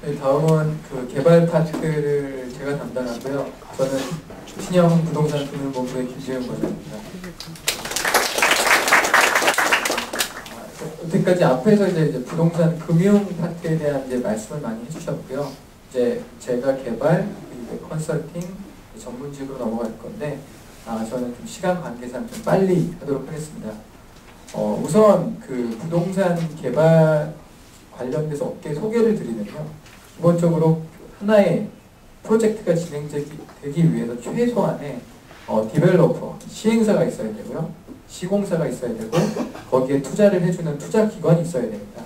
네, 다음은 그 개발 파트를 제가 담당하고요. 저는 신영 부동산 금융본부의 김재훈 과장입니다. 여태까지 앞에서 이제 부동산 금융 파트에 대한 이제 말씀을 많이 해주셨고요. 이제 제가 개발, 컨설팅 전문직으로 넘어갈 건데, 저는 좀 시간 관계상 좀 빨리 하도록 하겠습니다. 우선 그 부동산 개발 관련돼서 업계 소개를 드리면요. 기본적으로 하나의 프로젝트가 진행되기 위해서 최소한의 디벨로퍼, 시행사가 있어야 되고요. 시공사가 있어야 되고 거기에 투자를 해주는 투자기관이 있어야 됩니다.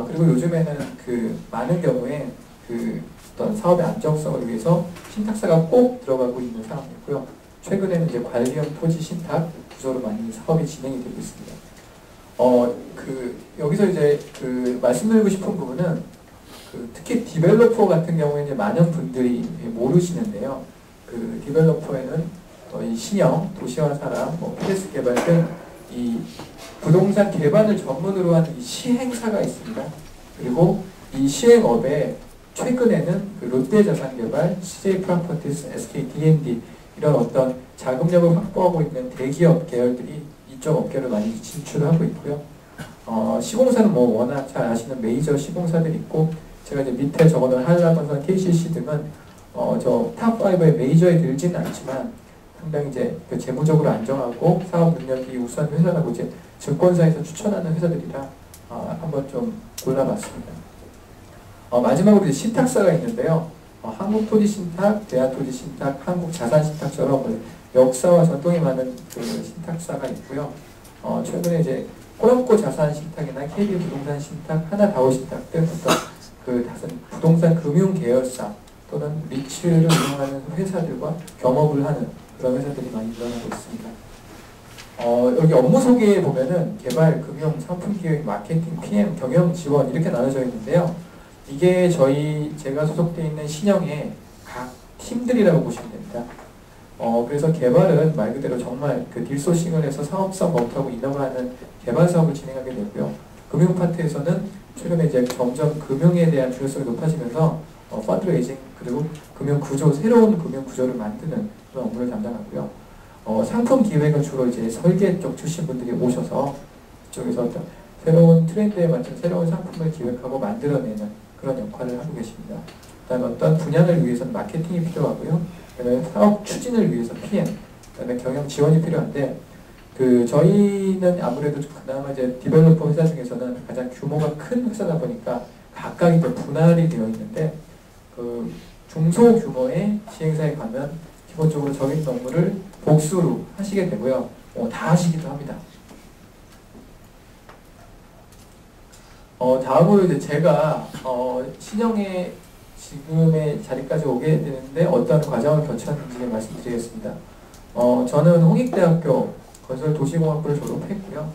그리고 요즘에는 그 많은 경우에 그 어떤 사업의 안정성을 위해서 신탁사가 꼭 들어가고 있는 상황이고요. 최근에는 이제 관리형 토지 신탁 구조로 많이 사업이 진행이 되고 있습니다. 여기서 이제 말씀드리고 싶은 부분은 특히 디벨로퍼 같은 경우에 이제 많은 분들이 모르시는데요. 디벨로퍼에는 이 신형, 도시와 사람, PS 개발 등 이 부동산 개발을 전문으로 하는 이 시행사가 있습니다. 그리고 이 시행업에 최근에는 롯데자산개발, CJ 프로퍼티스, SK D&D 이런 어떤 자금력을 확보하고 있는 대기업 계열들이 이쪽 업계를 많이 진출하고 있고요. 시공사는 워낙 잘 아시는 메이저 시공사들이 있고, 제가 이제 밑에 적어놓은 한라건설, KCC 등은 저 탑5의 메이저에 들지는 않지만 상당히 이제 재무적으로 안정하고 사업 능력이 우수한 회사라고 이제 증권사에서 추천하는 회사들이라 한번 좀 골라봤습니다. 마지막으로 이제 신탁사가 있는데요. 한국토지신탁, 대한토지신탁, 한국자산신탁처럼 역사와 전통이 많은 신탁사가 있고요. 최근에 이제 코람코 자산신탁이나 KB부동산신탁, 하나다오신탁 등 어떤 다른 부동산 금융 계열사 또는 리츠를 운영하는 회사들과 겸업을 하는 그런 회사들이 많이 늘어나고 있습니다. 여기 업무 소개에 보면은 개발, 금융, 상품 기획, 마케팅, PM, 경영 지원 이렇게 나눠져 있는데요. 이게 제가 소속되어 있는 신형의 각 팀들이라고 보시면 됩니다. 그래서 개발은 말 그대로 정말 딜소싱을 해서 사업성 검토하고 인허가 하는 개발 사업을 진행하게 되고요. 금융 파트에서는 최근에 이제 점점 금융에 대한 중요성이 높아지면서 펀드레이징 그리고 금융 구조, 새로운 금융 구조를 만드는 그런 업무를 담당하고요. 상품 기획은 주로 이제 설계 쪽 출신 분들이 오셔서 그쪽에서 어떤 새로운 트렌드에 맞춘 새로운 상품을 기획하고 만들어내는 그런 역할을 하고 계십니다. 그다음에 어떤 분야를 위해서는 마케팅이 필요하고요. 그다음에 사업 추진을 위해서 PM, 그다음에 경영 지원이 필요한데 저희는 아무래도 그나마 이제 디벨로퍼 회사 중에서는 가장 규모가 큰 회사다 보니까 각각 이제 분할이 되어 있는데 중소규모의 시행사에 가면 기본적으로 적인 업무를 복수로 하시게 되고요. 다 하시기도 합니다. 다음으로 이제 제가 신형의 지금의 자리까지 오게 되는데 어떤 과정을 거쳤는지 말씀드리겠습니다. 저는 홍익대학교 건설도시공학부를 졸업했고요.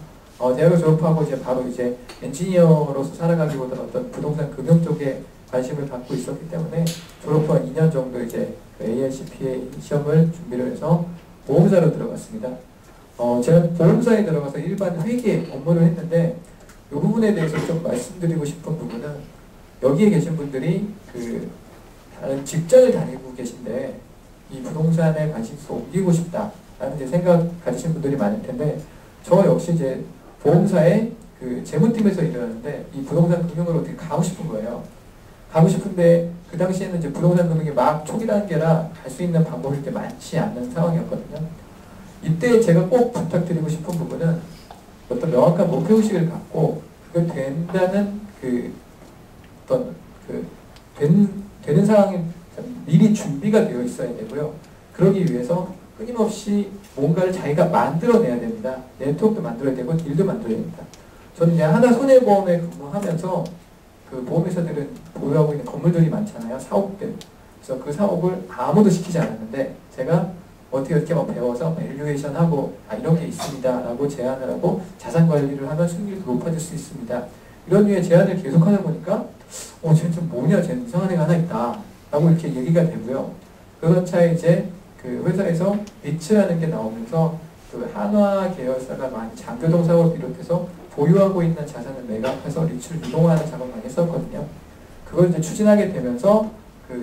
대학을 졸업하고 이제 바로 이제 엔지니어로서 살아가기보다는 어떤 부동산 금융 쪽에 관심을 갖고 있었기 때문에 졸업 후 2년 정도 이제 ALCPA 시험을 준비를 해서 보험사로 들어갔습니다. 제가 보험사에 들어가서 일반 회계 업무를 했는데 이 부분에 대해서 좀 말씀드리고 싶은 부분은 여기에 계신 분들이 다른 직장을 다니고 계신데 이 부동산에 관심있어 옮기고 싶다라는 이제 생각 가지신 분들이 많을 텐데 저 역시 이제 보험사의 재무팀에서 일하는데 이 부동산 금융으로 어떻게 가고 싶은 거예요. 가고 싶은데 그 당시에는 이제 부동산 금융이 막 초기 단계라 갈 수 있는 방법이 이렇게 많지 않는 상황이었거든요. 이때 제가 꼭 부탁드리고 싶은 부분은 어떤 명확한 목표의식을 갖고 그걸 된다는 되는 상황이 미리 준비가 되어 있어야 되고요. 그러기 위해서 끊임없이 뭔가를 자기가 만들어내야 됩니다. 네트워크도 만들어야 되고 딜도 만들어야 됩니다. 저는 이제 하나손해보험에 근무하면서 보험회사들은 보유하고 있는 건물들이 많잖아요. 사업들. 그래서 그 사업을 아무도 시키지 않았는데 제가 어떻게 배워서 밸류에이션하고 이런 게 있습니다 라고 제안을 하고 자산관리를 하면 수익률이 높아질 수 있습니다. 이런 류의 제안을 계속하다 보니까 쟤는 좀 뭐냐, 쟤는 이상한 애가 하나 있다 라고 이렇게 얘기가 되고요. 그런 차에 이제 회사에서 리츠라는 게 나오면서 한화 계열사가 많이 장교동 사업을 비롯해서 보유하고 있는 자산을 매각해서 리츠를 이동하는 작업을 많이 했었거든요. 그걸 이제 추진하게 되면서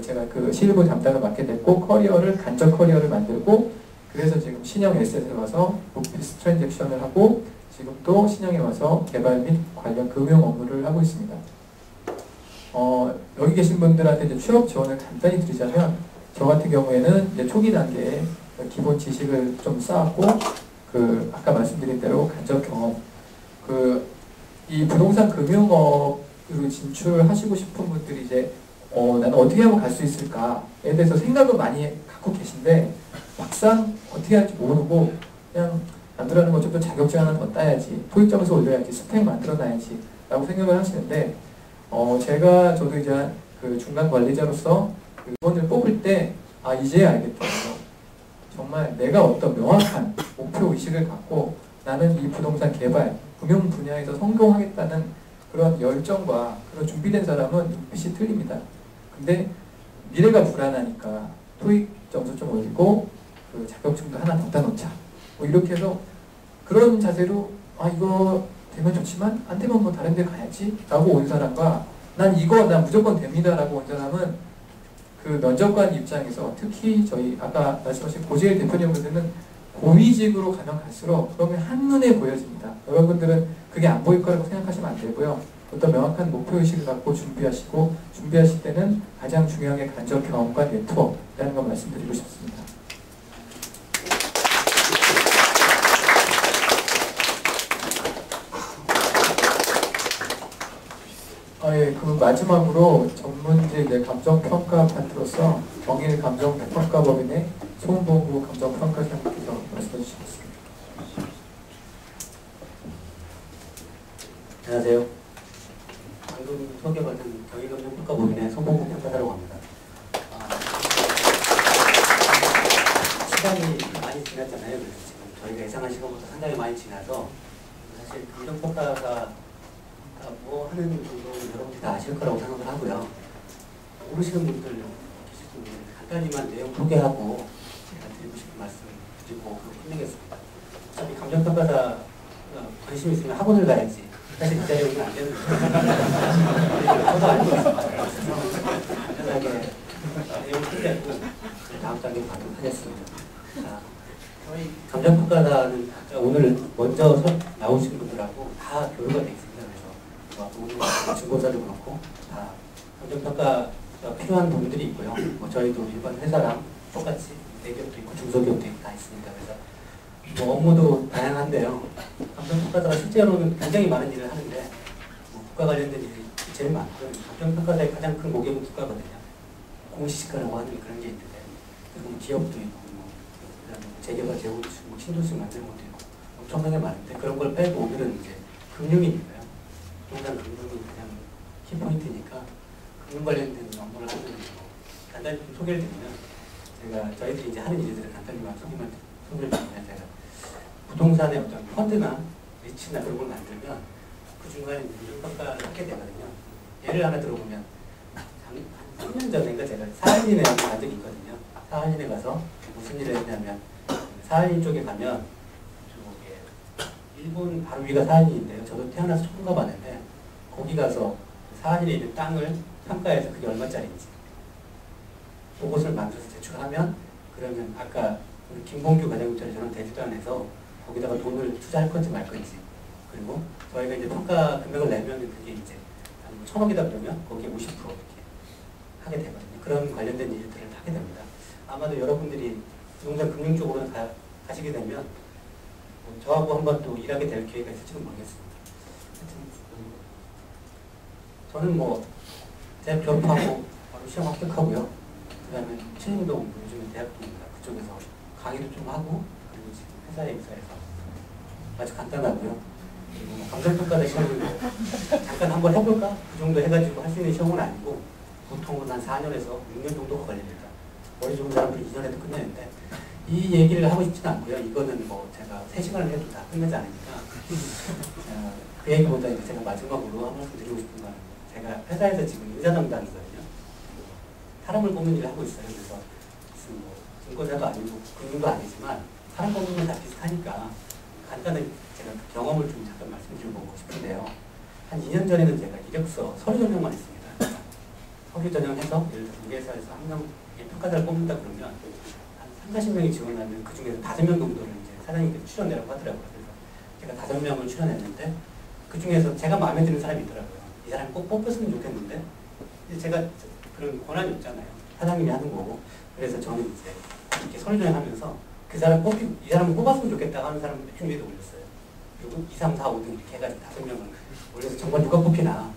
제가 그 실무 담당을 맡게 됐고 간접 커리어를 만들고 그래서 지금 신형 에셋에 와서 오피스 트랜잭션을 하고 지금 또 신형에 와서 개발 및 관련 금융 업무를 하고 있습니다. 여기 계신 분들한테 이제 취업 지원을 간단히 드리자면 저 같은 경우에는 이제 초기 단계에 기본 지식을 좀 쌓았고 아까 말씀드린 대로 간접 경험 이 부동산 금융업으로 진출하시고 싶은 분들이 이제 나는 어떻게 하면 갈 수 있을까에 대해서 생각을 많이 갖고 계신데 막상 어떻게 할지 모르고 그냥 남들하는 거 좀 더 자격증 하나 더 따야지 토익 점수 올려야지 스펙 만들어놔야지 라고 생각을 하시는데 저도 이제 중간 관리자로서 직원을 뽑을 때 이제 알겠더라고요. 정말 내가 어떤 명확한 목표 의식을 갖고 나는 이 부동산 개발 금융 분야에서 성공하겠다는 그런 열정과 그런 준비된 사람은 눈빛이 틀립니다. 근데 미래가 불안하니까 토익 점수 좀 올리고 자격증도 하나 더 따놓자 이렇게 해서 그런 자세로 이거 되면 좋지만 안 되면 뭐 다른 데 가야지 라고 온 사람과 난 무조건 됩니다 라고 온 사람은 면접관 입장에서 특히 저희 아까 말씀하신 고재일 대표님분들은 고위직으로 가면 갈수록 그러면 한눈에 보여집니다. 여러분들은 그게 안 보일 거라고 생각하시면 안 되고요. 어떤 명확한 목표의식을 갖고 준비하실 때는 가장 중요한 게 간접 경험과 네트워크라는 걸 말씀드리고 싶습니다. 마지막으로 전문직 감정평가 파트로서 정일 감정평가법인의 송봉구 감정평가사님께서 말씀해 주시겠습니다. 안녕하세요. 방금 소개받은 정일 감정평가법인의 송봉구 평가사라고 합니다. 시간이 많이 지났잖아요. 그래서 지금 저희가 예상한 시간보다 상당히 많이 지나서 사실 감정평가가 뭐 하는 정도는 여러분들이 다 아실 거라고 생각을 하고요. 모르시는 분들 계실 분들 간단히만 내용 소개하고 제가 드리고 싶은 말씀 드리고 끝내겠습니다. 어차피 감정평가사 관심 있으면 학원을 가야지. 사실 이 자리에 오면 안 되는 거예요. 저도 알고 있습니다. 간단하게 내용 끝내고 다음 단계 가도록 하겠습니다. 저희 감정평가사는 오늘 먼저 나오신 분들하고 다 교류가 되어 있습니다. 증거사도 그렇고 다 감정평가가 필요한 부분들이 있고요. 저희도 일반 회사랑 똑같이 대기업도 있고 중소기업도 다 있습니다. 그래서 업무도 다양한데요. 감정평가사가 실제로는 굉장히 많은 일을 하는데 국가 관련된 일이 제일 많고요. 감정평가사의 가장 큰 고객은 국가거든요. 공시지가라고 하는 그런 게 있는데 그리고 기업도 있고 그다음에 재개발, 재건축, 신도시 만드는 것도 있고 엄청나게 많은데 그런 걸 빼고 오늘은 이제 금융이니까요. 부동산 금융이 가장 키포인트니까 금융 관련된 업무를 하는 간단히 좀 소개를 드리면 저희들이 이제 하는 일들을 간단히만 소개를 드리면 제가 부동산의 어떤 펀드나 리츠나 그런 걸 만들면 그 중간에 감정평가를 하게 되거든요. 예를 하나 들어보면 한 3년 전인가 제가 사할인에 간 적이 있거든요. 사할인에 가서 무슨 일을 했냐면 사할인 쪽에 가면 일본 바로 위가 사할인인데요. 저도 태어나서 처음 가봤는데 거기 가서 사할인에 있는 땅을 평가해서 그게 얼마짜리인지 그것을 만들어서 제출하면 그러면 아까 우리 김봉규 과장님처럼 저는 대주도 안 해서 거기다가 돈을 투자할 건지 말 건지 그리고 저희가 이제 평가 금액을 내면 그게 이제 한 1,000억이다 그러면 거기에 50% 이렇게 하게 되거든요. 그런 관련된 일들을 하게 됩니다. 아마도 여러분들이 부동산 금융 쪽으로 가시게 되면 저하고 한번 또 일하게 될 기회가 있을지는 모르겠습니다. 저는 대학 졸업하고 바로 시험 합격하고요. 그 다음에 신림동 요즘에 대학동입니다. 그쪽에서 강의도 좀 하고 그리고 지금 회사에 입사해서 아주 간단하고요. 그리고 감정평가대 시험을 잠깐 한번 해볼까? 그 정도 해가지고 할 수 있는 시험은 아니고 보통은 한 4년에서 6년 정도가 걸립니다. 머리 좋은 사람들은 2년에도 끝내는데 이 얘기를 하고 싶지는 않고요. 이거는 제가 3시간을 해도 다 끝내지 않으니까 그 얘기보다 이제 제가 마지막으로 한 말씀 드리고 싶은 건 제가 회사에서 지금 인사 담당이거든요. 사람을 뽑는 일을 하고 있어요. 그래서 무슨 증권사도 아니고 금융도 아니지만 사람 뽑는 건 다 비슷하니까 간단하게 제가 그 경험을 좀 잠깐 말씀드리고 싶은데요. 한 2년 전에는 제가 이력서 서류 전형만 했습니다. 서류 전형해서 예를 들어 우리 회사에서 한 명 평가자를 뽑는다 그러면 한 40명이 지원하면 그 중에서 5명 정도는 이제 사장님께서 출연내라고 하더라고요. 그래서 제가 5명을 출연했는데 그 중에서 제가 마음에 드는 사람이 있더라고요. 이 사람 꼭 뽑혔으면 좋겠는데 이제 제가 그런 권한이 없잖아요. 사장님이 하는 거고. 그래서 저는 이제 이렇게 서류 전형하면서 이 사람을 뽑았으면 좋겠다 하는 사람을 맨 위에다 올렸어요. 그리고 2, 3, 4, 5등 이렇게 해가지고 5명을 올려서 정말 누가 뽑히나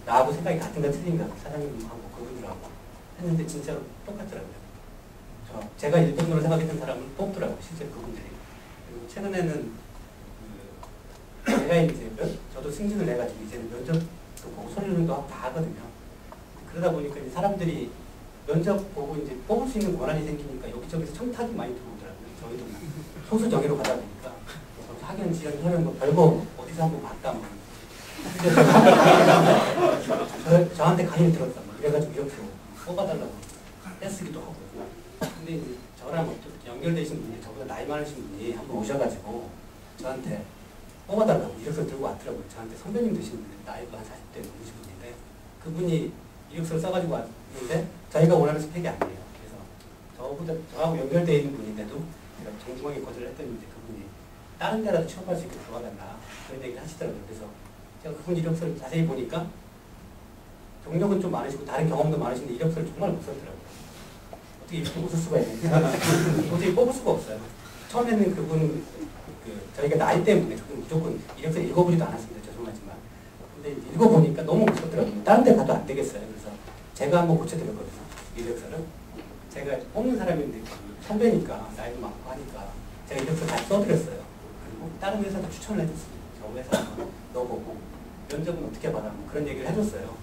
나하고 생각이 같은가 틀린가 사장님하고 그분들하고 했는데 진짜로 똑같더라고요. 제가 1등으로 생각했던 사람을 뽑더라고요. 실제로 그분들이. 그리고 최근에는 제가 이제 저도 승진을 해가지고 이제는 면접도 보고 서류도 하고 다 하거든요. 그러다 보니까 이제 사람들이 면접 보고 이제 뽑을 수 있는 권한이 생기니까 여기저기서 청탁이 많이 들어오더라고요. 저희도 소수 정예로 가다 보니까 학연, 지연, 혈연 뭐 별거 어디서 한번 봤다 뭐. 저한테 강의를 들었다 뭐. 이래가지고 이렇게 뽑아달라고 떼쓰기도 하고. 근데 이제 저랑 연결되신 분이 저보다 나이 많으신 분이 한번 오셔가지고 저한테 뽑아달라고 이력서 들고 왔더라고요. 저한테 선배님 되시는 분이 나이가 한 40대 넘으신 분인데 그분이 이력서를 써가지고 왔는데 저희가 원하는 스펙이 아니에요. 그래서 저하고 연결되어 있는 분인데도 제가 정중하게 거절을 했더니 이제 그분이 다른 데라도 취업할 수 있게 도와달라 그런 얘기를 하시더라고요. 그래서 제가 그분 이력서를 자세히 보니까 경력은 좀 많으시고 다른 경험도 많으신데 이력서를 정말 못 썼더라고요. 어떻게 이렇게 못 쓸 수가 있는지 도저히 뽑을 수가 없어요. 처음에는 그분 저희가 나이 때문에 무조건 이력서 읽어보지도 않았습니다. 죄송하지만. 근데 읽어보니까 너무 못 썼더라고요. 다른 데 가도 안 되겠어요. 그래서 제가 한번 고쳐드렸거든요. 이력서를. 제가 뽑는 사람인데 선배니까 나이도 많고 하니까 제가 이력서 다시 써드렸어요. 그리고 다른 회사도 추천을 해줬습니다. 저 회사 한번 넣어보고 면접은 어떻게 받아 뭐 그런 얘기를 해줬어요.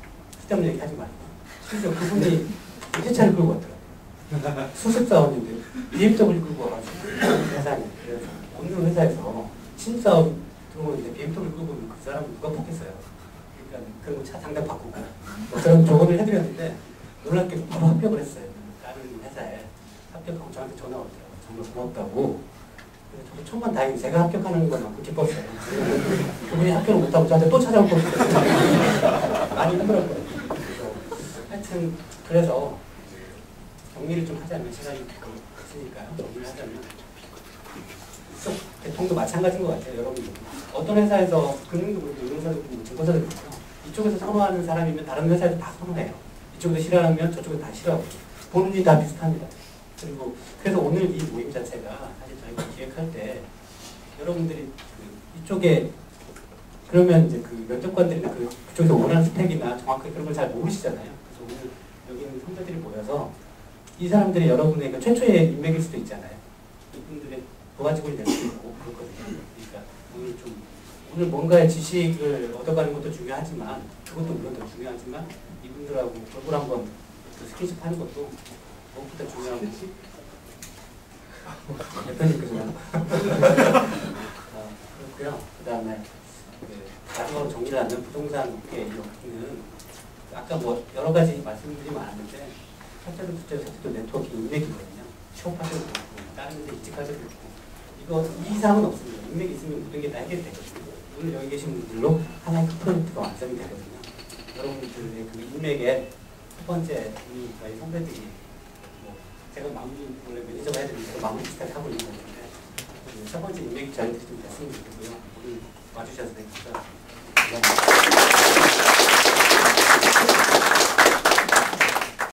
쓸데없는 얘기 하지 말고. 실제로 그분이 회차를 끌고 왔더라고요. 수습사원인데 BMW 끌고 와가지고 회사에. 그래서 어느 회사에서 신사업 들어오는데 BMW 끌고 오면 그 사람은 누가 뽑겠어요. 그러니까 그런 거 상담 바꾸고 뭐 그런 조언을 해드렸는데 놀랍게 바로 합격을 했어요. 다른 회사에 합격하고 저한테 전화 오더라고요. 정말 고맙다고. 그래서 저도 천만다행히 제가 합격하는 것만큼 기뻤어요. 그분이 합격을 못하고 저한테 또 찾아올 것 같아요. 많이 힘들었거든요. 하여튼 그래서 정리를 좀 하자면 시간이 있으니까요. 정리를 하자면 대통도 마찬가지인 것 같아요. 여러분들 어떤 회사에서 금융도 그렇고 운용사도 그렇고 증권사도 그렇고 이쪽에서 선호하는 사람이면 다른 회사에서 다 선호해요. 이쪽에서 싫어하면 저쪽에서 다 싫어하고 보는 일이 다 비슷합니다. 그리고 그래서 오늘 이 모임 자체가 사실 저희가 기획할 때 여러분들이 이쪽에 그러면 이제 그 면접관들이나 그쪽에서 원하는 스펙이나 정확하게 그런 걸 잘 모르시잖아요. 그래서 오늘 여기 있는 선배들이 모여서 이 사람들이 여러분의 최초의 인맥일 수도 있잖아요. 이분들의 도와주고 될 수도 있고 그렇거든요. 그러니까 오늘 뭔가의 지식을 얻어가는 것도 중요하지만 그것도 물론 더 중요하지만 이분들하고 얼굴 한번 스킨십 하는 것도 무엇보다 중요하고 대표님께서 그렇고요. 그 다음에 마지막으로 정리를 하면 부동산 업계에 여기는 아까 뭐 여러 가지 말씀드리면 많았는데 첫째도 둘째도 셋째도 네트워크 인맥이거든요. 취업할 때도 있고 다른 데 이직할 때도 있고 이 이상은 없습니다. 인맥이 있으면 모든 게 다 해결되거든요. 오늘 여기 계신 분들로 하나의 큰 프로젝트가 완성이 되거든요. 여러분들의 그 인맥의 첫 번째 저희 선배들이 뭐 제가 마무리 원래 매니저가 해야 되는데 마무리 비슷하게 하고 있는 건데 첫 번째 인맥이 저희들이 좀 됐으면 좋겠고요. 오늘 와주셔서 감사합니다.